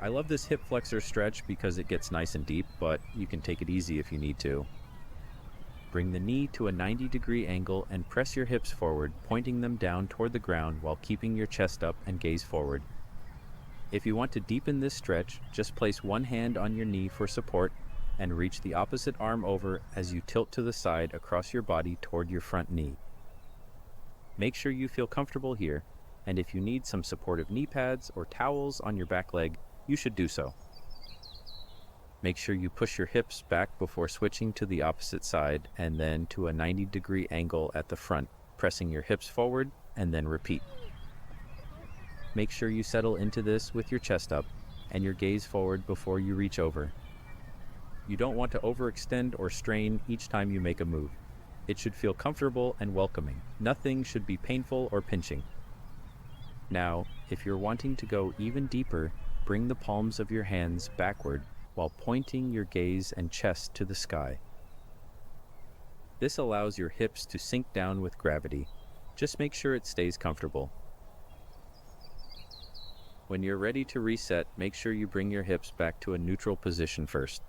I love this hip flexor stretch because it gets nice and deep, but you can take it easy if you need to. Bring the knee to a 90-degree angle and press your hips forward, pointing them down toward the ground while keeping your chest up and gaze forward. If you want to deepen this stretch, just place one hand on your knee for support and reach the opposite arm over as you tilt to the side across your body toward your front knee. Make sure you feel comfortable here, and if you need some supportive knee pads or towels on your back leg, you should do so. Make sure you push your hips back before switching to the opposite side and then to a 90-degree angle at the front, pressing your hips forward and then repeat. Make sure you settle into this with your chest up and your gaze forward before you reach over. You don't want to overextend or strain each time you make a move. It should feel comfortable and welcoming. Nothing should be painful or pinching. Now, if you're wanting to go even deeper, bring the palms of your hands backward while pointing your gaze and chest to the sky. This allows your hips to sink down with gravity. Just make sure it stays comfortable. When you're ready to reset, make sure you bring your hips back to a neutral position first.